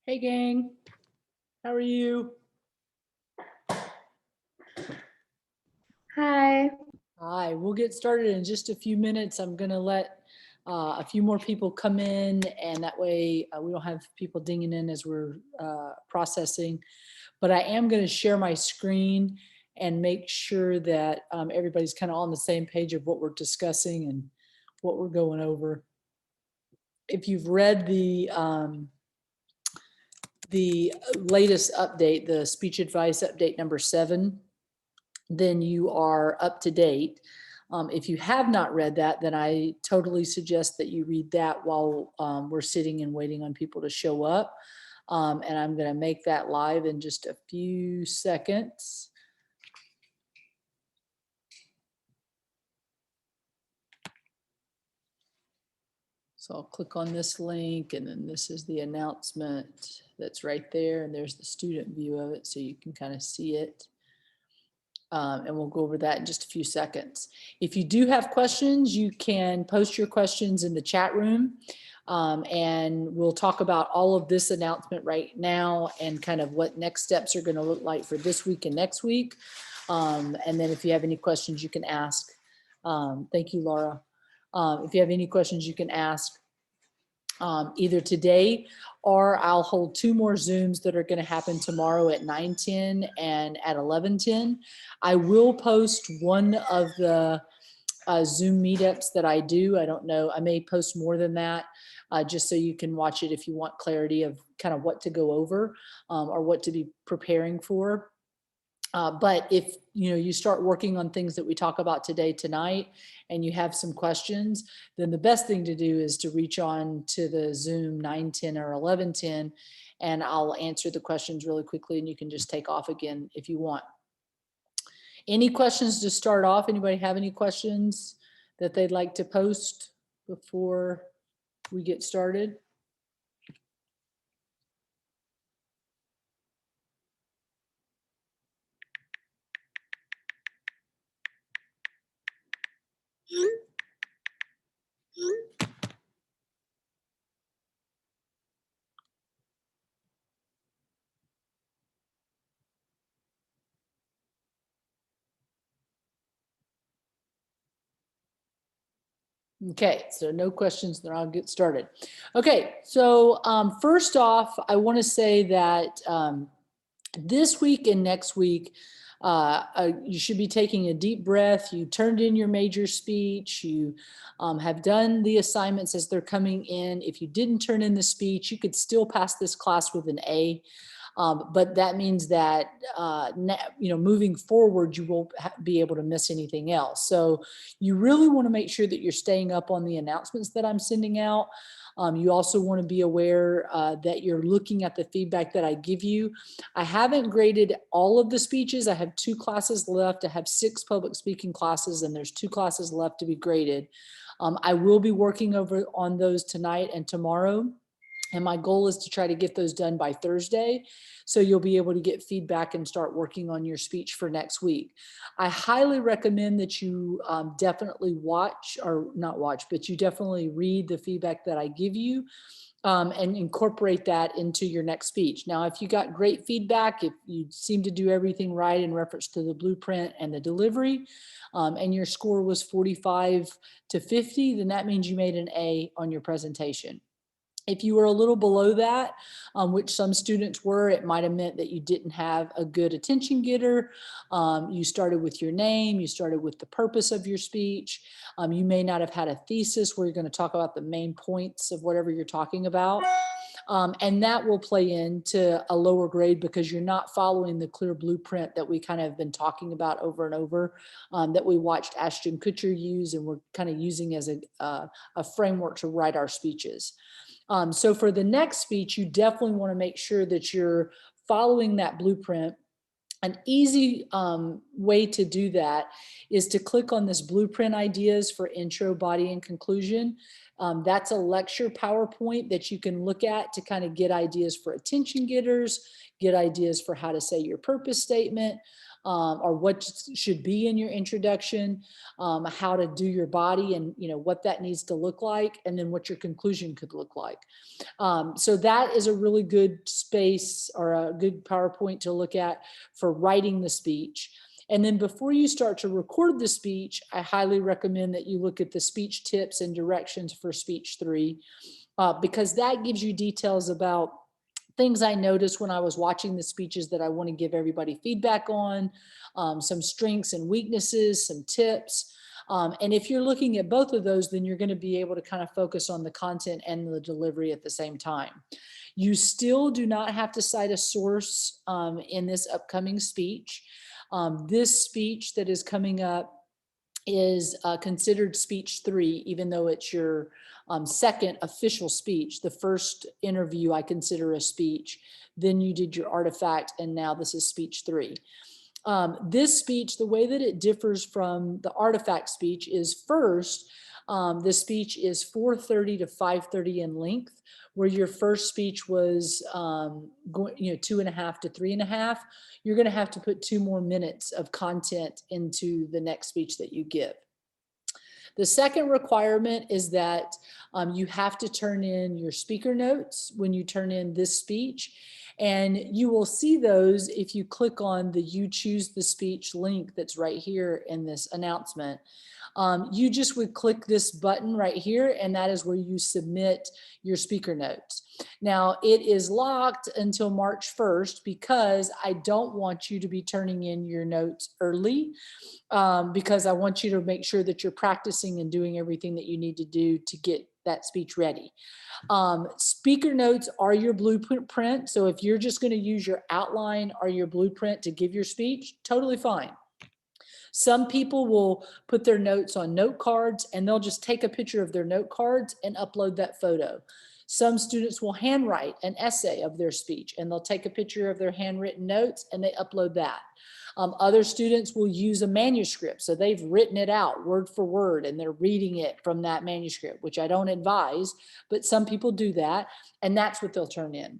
Hey gang, how are you? Hi. Hi, we'll get started in just a few minutes. I'm gonna let a few more people come in and that way we don't have people dinging in as we're processing. But I am gonna share my screen and make sure that everybody's kind of on the same page of what we're discussing and what we're going over. If you've read the latest update, the speech advice update number 7, then you are up to date. If you have not read that, then I totally suggest that you read that while we're sitting and waiting on people to show up. And I'm going to make that live in just a few seconds. So I'll click on this link, and then this is the announcement that's right there. And there's the student view of it, so you can kind of see it. And we'll go over that in just a few seconds. If you do have questions, you can post your questions in the chat room. And we'll talk about all of this announcement right now and kind of what next steps are going to look like for this week and next week. And then if you have any questions, you can ask. Thank you, Laura. If you have any questions, you can ask either today, or I'll hold 2 more Zooms that are going to happen tomorrow at 9:10 and at 11:10. I will post one of the Zoom meetups that I do. I don't know, I may post more than that, just so you can watch it if you want clarity of kind of what to go over or what to be preparing for. But if you start working on things that we talk about tonight, and you have some questions, then the best thing to do is to reach on to the Zoom 9:10 or 11:10, and I'll answer the questions really quickly, and you can just take off again if you want. Any questions to start off? Anybody have any questions that they'd like to post before we get started? Okay, so no questions, then I'll get started. Okay, so first off, I want to say that this week and next week, you should be taking a deep breath. You turned in your major speech. You have done the assignments as they're coming in. If you didn't turn in the speech, you could still pass this class with an A. But that means that moving forward, you won't be able to miss anything else. So you really want to make sure that you're staying up on the announcements that I'm sending out. You also want to be aware that you're looking at the feedback that I give you. I haven't graded all of the speeches. I have 2 classes left. I have 6 public speaking classes, and there's 2 classes left to be graded. I will be working over on those tonight and tomorrow. And my goal is to try to get those done by Thursday. So you'll be able to get feedback and start working on your speech for next week. I highly recommend that you definitely watch, or not watch, but you definitely read the feedback that I give you and incorporate that into your next speech. Now, if you got great feedback, if you seem to do everything right in reference to the blueprint and the delivery, and your score was 45 to 50, then that means you made an A on your presentation. If you were a little below that, which some students were, it might have meant that you didn't have a good attention getter. You started with your name, you started with the purpose of your speech. You may not have had a thesis where you're going to talk about the main points of whatever you're talking about. And that will play into a lower grade because you're not following the clear blueprint that we kind of been talking about over and over, that we watched Ashton Kutcher use, and we're kind of using as a framework to write our speeches. So for the next speech, you definitely want to make sure that you're following that blueprint. An easy way to do that is to click on this blueprint ideas for intro, body, and conclusion. That's a lecture PowerPoint that you can look at to kind of get ideas for attention getters, get ideas for how to say your purpose statement. or what should be in your introduction, how to do your body and, what that needs to look like, and then what your conclusion could look like. So that is a really good space or a good PowerPoint to look at for writing the speech. And then before you start to record the speech, I highly recommend that you look at the speech tips and directions for speech 3, because that gives you details about things I noticed when I was watching the speeches that I want to give everybody feedback on, some strengths and weaknesses, some tips. And if you're looking at both of those, then you're going to be able to kind of focus on the content and the delivery at the same time. You still do not have to cite a source in this upcoming speech. This speech that is coming up is considered speech 3, even though it's your second official speech. The first interview I consider a speech, then you did your artifact, and now this is speech 3. This speech, the way that it differs from the artifact speech is first, the speech is 4:30 to 5:30 in length, where your first speech was 2.5 to 3.5. You're going to have to put 2 more minutes of content into the next speech that you give. The second requirement is that you have to turn in your speaker notes when you turn in this speech. And you will see those if you click on the You Choose the Speech link that's right here in this announcement. You just would click this button right here, and that is where you submit your speaker notes. Now, it is locked until March 1st because I don't want you to be turning in your notes early, because I want you to make sure that you're practicing and doing everything that you need to do to get that speech ready. Speaker notes are your blueprint. So if you're just going to use your outline or your blueprint to give your speech, totally fine. Some people will put their notes on note cards and they'll just take a picture of their note cards and upload that photo. Some students will handwrite an essay of their speech and they'll take a picture of their handwritten notes and they upload that. Other students will use a manuscript. So they've written it out word for word and they're reading it from that manuscript, which I don't advise, but some people do that, and that's what they'll turn in.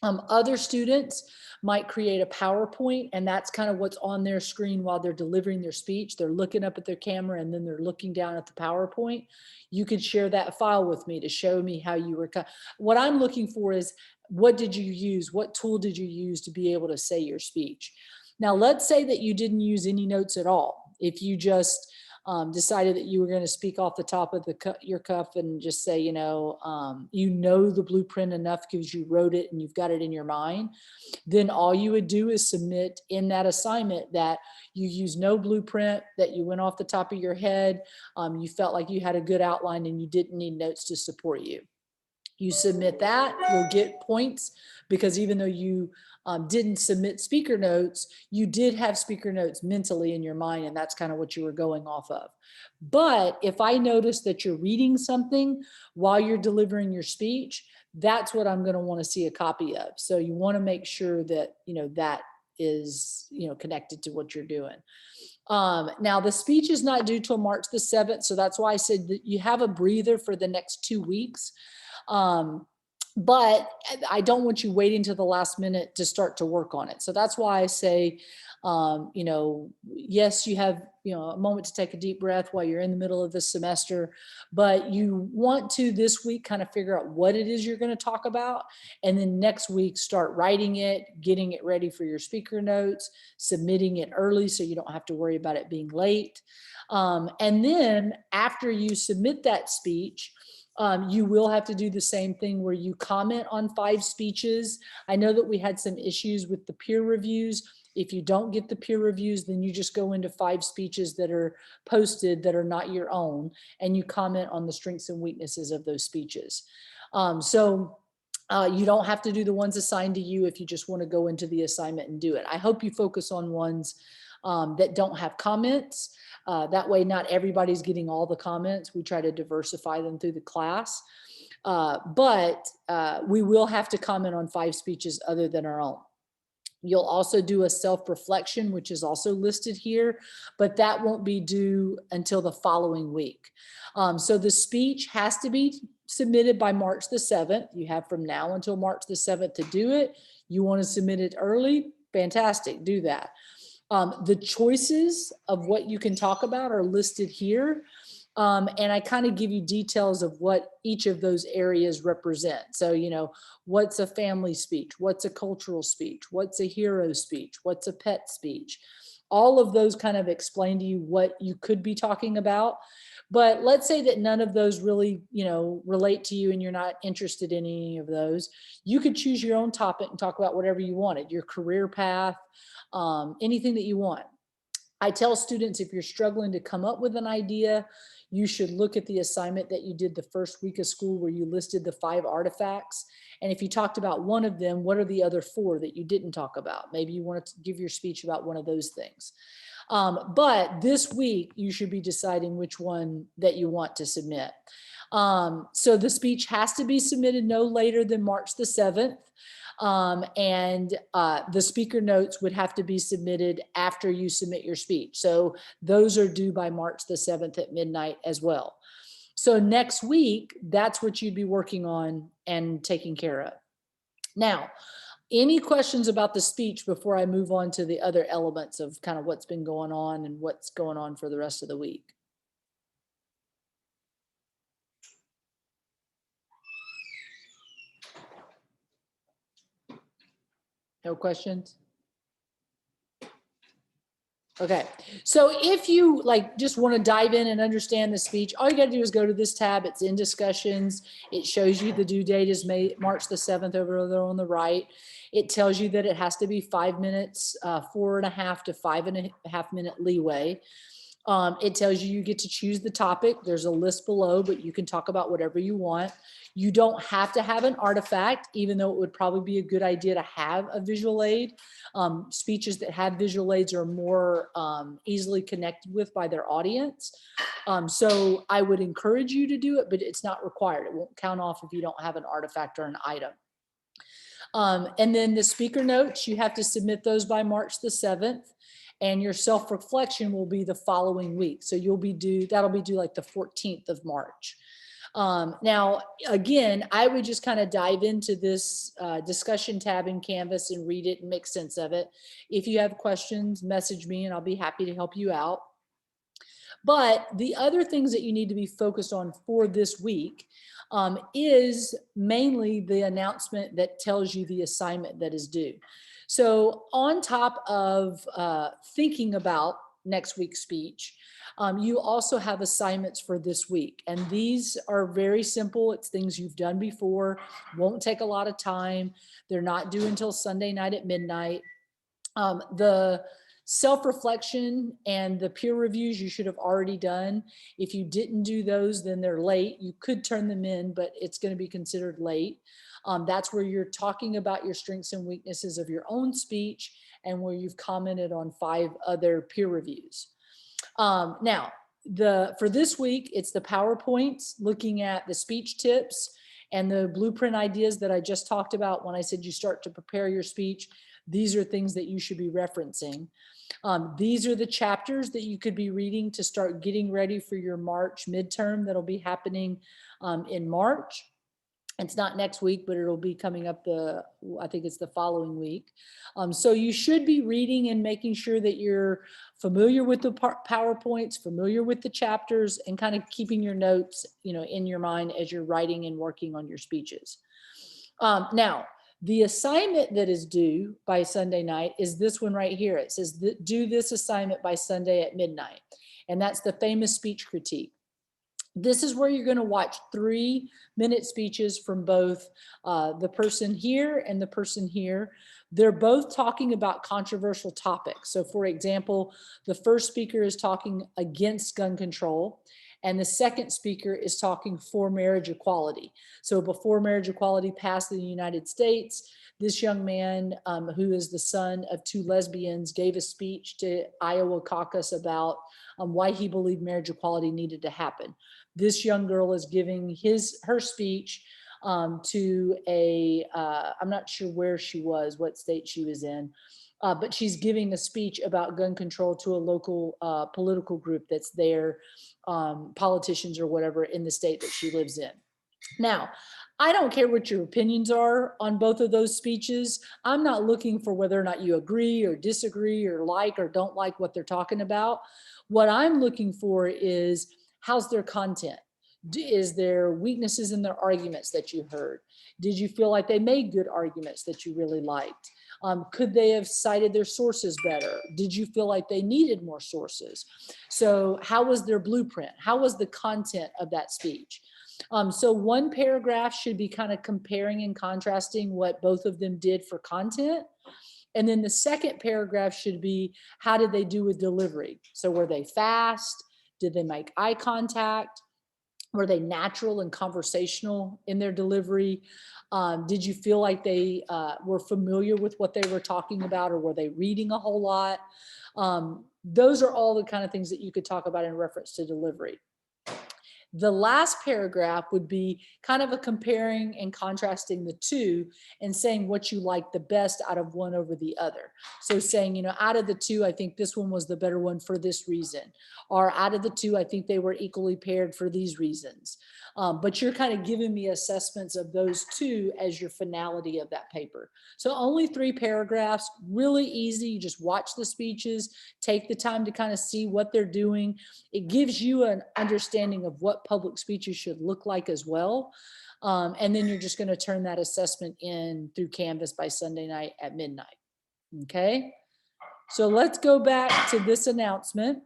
Other students might create a PowerPoint, and that's kind of what's on their screen while they're delivering their speech. They're looking up at their camera and then they're looking down at the PowerPoint. You could share that file with me to show me how you were. What I'm looking for is, what did you use? What tool did you use to be able to say your speech? Now, let's say that you didn't use any notes at all. If you just decided that you were going to speak off the top of your cuff and just say, the blueprint enough because you wrote it and you've got it in your mind, then all you would do is submit in that assignment that you use no blueprint, that you went off the top of your head, you felt like you had a good outline and you didn't need notes to support you. You submit that, you'll get points, because even though you didn't submit speaker notes, you did have speaker notes mentally in your mind, and that's kind of what you were going off of. But if I notice that you're reading something while you're delivering your speech, that's what I'm going to want to see a copy of. So you want to make sure that, that is, connected to what you're doing. Now, the speech is not due till March the 7th. So that's why I said that you have a breather for the next 2 weeks. But I don't want you waiting to the last minute to start to work on it. So that's why I say, yes, you have, a moment to take a deep breath while you're in the middle of the semester, but you want to this week kind of figure out what it is you're going to talk about. And then next week, start writing it, getting it ready for your speaker notes, submitting it early so you don't have to worry about it being late. And then after you submit that speech, you will have to do the same thing where you comment on 5 speeches. I know that we had some issues with the peer reviews. If you don't get the peer reviews, then you just go into 5 speeches that are posted that are not your own, and you comment on the strengths and weaknesses of those speeches. You don't have to do the ones assigned to you if you just want to go into the assignment and do it. I hope you focus on ones that don't have comments. That way, not everybody's getting all the comments. We try to diversify them through the class. But we will have to comment on 5 speeches other than our own. You'll also do a self-reflection, which is also listed here, but that won't be due until the following week. So the speech has to be submitted by March the 7th. You have from now until March the 7th to do it. You want to submit it early? Fantastic, do that. The choices of what you can talk about are listed here. And I kind of give you details of what each of those areas represent. So, you know, what's a family speech? What's a cultural speech? What's a hero speech? What's a pet speech? All of those kind of explain to you what you could be talking about. But let's say that none of those really, you know, relate to you and you're not interested in any of those. You could choose your own topic and talk about whatever you wanted, your career path, anything that you want. I tell students, if you're struggling to come up with an idea, you should look at the assignment that you did the first week of school where you listed the 5 artifacts. And if you talked about one of them, what are the other 4 that you didn't talk about? Maybe you want to give your speech about one of those things. But this week, you should be deciding which one that you want to submit. So the speech has to be submitted no later than March the 7th. The speaker notes would have to be submitted after you submit your speech. So those are due by March the 7th at midnight as well. So next week, that's what you'd be working on and taking care of. Now, any questions about the speech before I move on to the other elements of kind of what's been going on and what's going on for the rest of the week? No questions? Okay, so if you like just want to dive in and understand the speech, all you got to do is go to this tab. It's in discussions. It shows you the due date is March the 7th over there on the right. It tells you that it has to be 5 minutes, 4.5 to 5.5 minute leeway. It tells you get to choose the topic. There's a list below, but you can talk about whatever you want. You don't have to have an artifact, even though it would probably be a good idea to have a visual aid. Speeches that have visual aids are more easily connected with by their audience. So I would encourage you to do it, but it's not required. It won't count off if you don't have an artifact or an item. And then the speaker notes, you have to submit those by March the 7th. And your self-reflection will be the following week. So that'll be due like the 14th of March. Now, again, I would just kind of dive into this discussion tab in Canvas and read it and make sense of it. If you have questions, message me and I'll be happy to help you out. But the other things that you need to be focused on for this week is mainly the announcement that tells you the assignment that is due. So on top of thinking about next week's speech, you also have assignments for this week. And these are very simple. It's things you've done before, won't take a lot of time. They're not due until Sunday night at midnight. The self-reflection and the peer reviews you should have already done. If you didn't do those, then they're late. You could turn them in, but it's going to be considered late. That's where you're talking about your strengths and weaknesses of your own speech and where you've commented on 5 other peer reviews. Now, for this week, it's the PowerPoints looking at the speech tips and the blueprint ideas that I just talked about when I said you start to prepare your speech. These are things that you should be referencing. These are the chapters that you could be reading to start getting ready for your March midterm that'll be happening in March. It's not next week, but it'll be coming up I think it's the following week. So you should be reading and making sure that you're familiar with the PowerPoints, familiar with the chapters, and kind of keeping your notes, in your mind as you're writing and working on your speeches. Now, the assignment that is due by Sunday night is this one right here. It says, do this assignment by Sunday at midnight. And that's the famous speech critique. This is where you're going to watch 3-minute speeches from both the person here and the person here. They're both talking about controversial topics. So for example, the first speaker is talking against gun control, and the second speaker is talking for marriage equality. So before marriage equality passed in the United States, this young man, who is the son of 2 lesbians, gave a speech to Iowa caucus about why he believed marriage equality needed to happen. This young girl is giving her speech to I'm not sure where she was, what state she was in, but she's giving a speech about gun control to a local political group that's there, politicians or whatever in the state that she lives in. Now, I don't care what your opinions are on both of those speeches. I'm not looking for whether or not you agree or disagree or like or don't like what they're talking about. What I'm looking for is how's their content? Is there weaknesses in their arguments that you heard? Did you feel like they made good arguments that you really liked? Could they have cited their sources better? Did you feel like they needed more sources? So how was their blueprint? How was the content of that speech? So one paragraph should be kind of comparing and contrasting what both of them did for content. And then the second paragraph should be, how did they do with delivery? So were they fast? Did they make eye contact? Were they natural and conversational in their delivery? Did you feel like they were familiar with what they were talking about, or were they reading a whole lot? Those are all the kind of things that you could talk about in reference to delivery. The last paragraph would be kind of a comparing and contrasting the two and saying what you like the best out of one over the other. So saying, you know, out of the two, I think this one was the better one for this reason. Or out of the two, I think they were equally paired for these reasons. But you're kind of giving me assessments of those two as your finality of that paper. So only 3 paragraphs, really easy. You just watch the speeches, take the time to kind of see what they're doing. It gives you an understanding of what public speeches should look like as well. And then you're just going to turn that assessment in through Canvas by Sunday night at midnight. Okay. So let's go back to this announcement.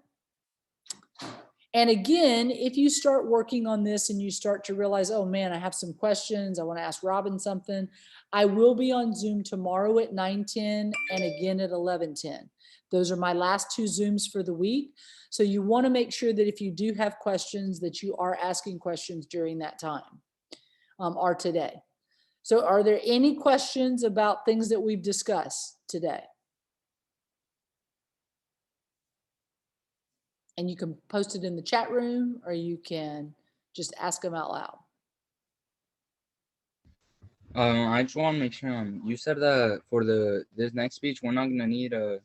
And again, if you start working on this and you start to realize, oh man, I have some questions, I want to ask Robin something, I will be on Zoom tomorrow at 9:10 and again at 11:10. Those are my last 2 Zooms for the week. So you want to make sure that if you do have questions, that you are asking questions during that time or today. So are there any questions about things that we've discussed today? And you can post it in the chat room, or you can just ask them out loud. I just want to make sure. You said that for this next speech, we're not gonna need a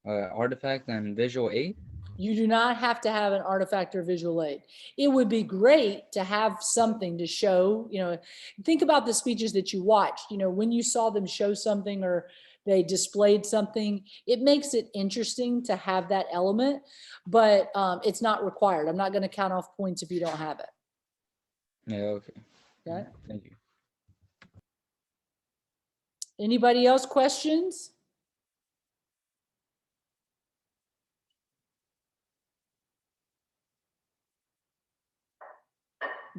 artifact and visual aid. You do not have to have an artifact or visual aid. It would be great to have something to show, you know, think about the speeches that you watched, you know, when you saw them show something or they displayed something, it makes it interesting to have that element, but it's not required. I'm not going to count off points if you don't have it. Yeah, okay. Okay. Thank you. Anybody else questions?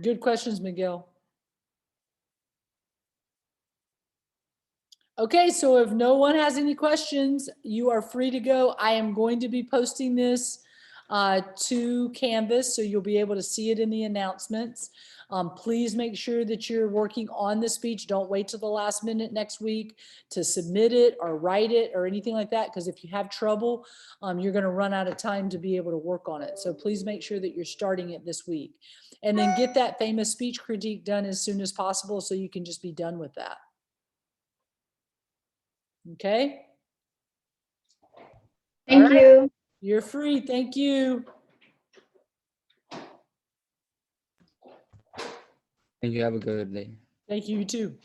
Good questions, Miguel. Okay, so if no one has any questions, you are free to go. I am going to be posting this to Canvas, so you'll be able to see it in the announcements. Please make sure that you're working on the speech. Don't wait till the last minute next week to submit it or write it or anything like that, because if you have trouble, you're going to run out of time to be able to work on it. So please make sure that you're starting it this week. And then get that famous speech critique done as soon as possible so you can just be done with that. Okay. Thank you. You're free. Thank you. Thank you. Have a good day. Thank you, you too.